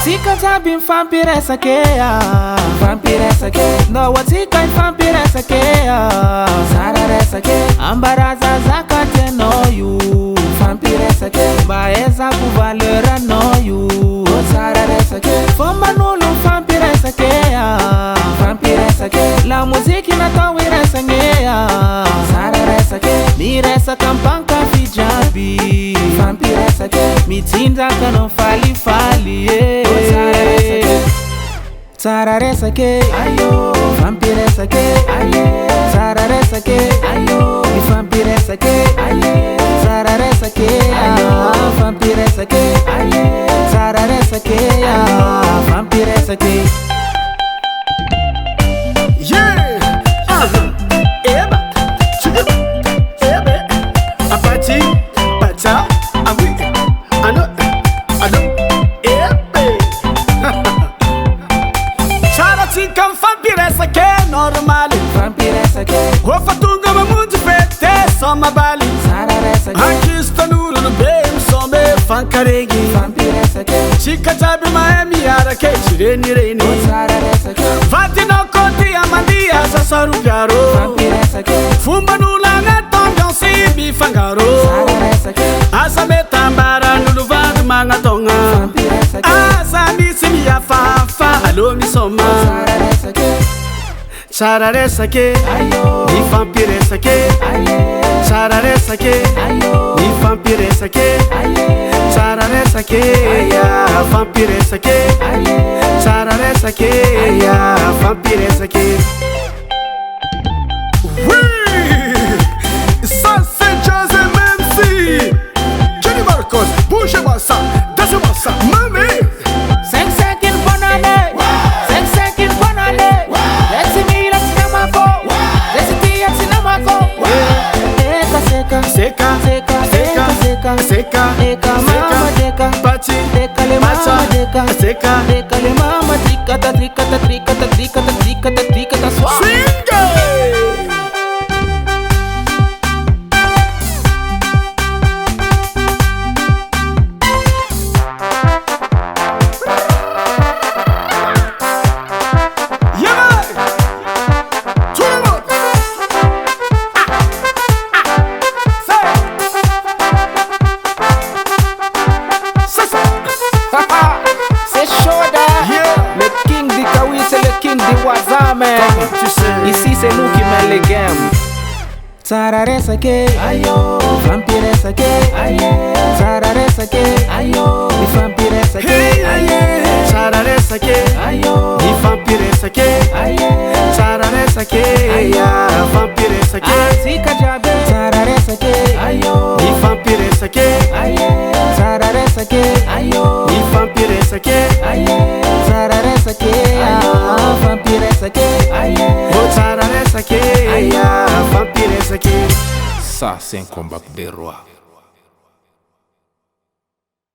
Tika tabi mfampiresa kea, mfampiresa ke. No watika mfampiresa kea, sararesa ke. Ambaraza zakate no you, mfampiresa ke. Baeza kuvalera no you, sararesa ke. Fomba nulu mfampiresa kea, mfampiresa ke. La muziki na tawiresa ngea, sararesa ke. Miresa kampanka fijabi, mfampiresa ke. Mitinda kano fali fali yeah. Sararesa ke, ayo, vampiresa ke, aye. Sararesa ke, ayo, vampiresa ke, aye. Sararesa ke, ayo, vampiresa ke, aye. Sararesa ke, ayo, vampiresa ke. Yeah, eba, chiba, ebe, apati, pata, awi, ano, ebe. Charati kan vampiresa ke normal, Vampiresa ke, hofatunga mamundi fete soma bali. sararesa ke, Hakista nuru no bem some fankaregi. vampiresa ke, Chika tabi Miami ara ke chireni reini. sararesa ke, Vati no koti amandia sasaru piaro. vampiresa ke, Fumba nula ngatonga si bifangaro. sararesa ke, Asa metambara nulu vadu mangatonga. vampiresa ke, Asa nisi mi afafa alo mi soma. sararesa ke, Chararesa ke, ayo, ni vampiresa ke. aye. Chararesa ke, Ayo, ni vampiresa ke. aye, Chararesa ke, ya vampiresa ke. aye. Chararesa ke, ya vampiresa ke. Oui, ça c'est Jazzy MC. Johnny Marcos, bougez-moi ça, dansez-moi ça, mami. 5 seconds bonane, 5 seconds bonane. Let's me let's namako, let's be at namako. Eka seka, Seka, seka, seka, seka, seka, eka mama deka, Pati, deka le mama deka, seka, deka le mama trikata trikata trikata trikata trikata trikata swa. swing. C'est chaud Yeah. le king du Kawi, c'est le king du Wazame. Tu sais. Ici c'est nous qui mène les games. Sararesa ke, ayo, vampiresa ke, aye. Sararesa ke, ayo, vampiresa ke, aye. Chararesa ke, Ayo, ni vampiresa ke. aye. Chararesa ke, ya vampiresa ke. Asika jabe, sararesa ke, ayo, Ni vampiresa ke, aye. Sararesa ke, ayo, ni vampiresa ke. aye. Sararesa ke, ayo, vampiresa ke, aye. Oh chararesa ke, ya vampiresa ke. Ça, c'est un combat de roi.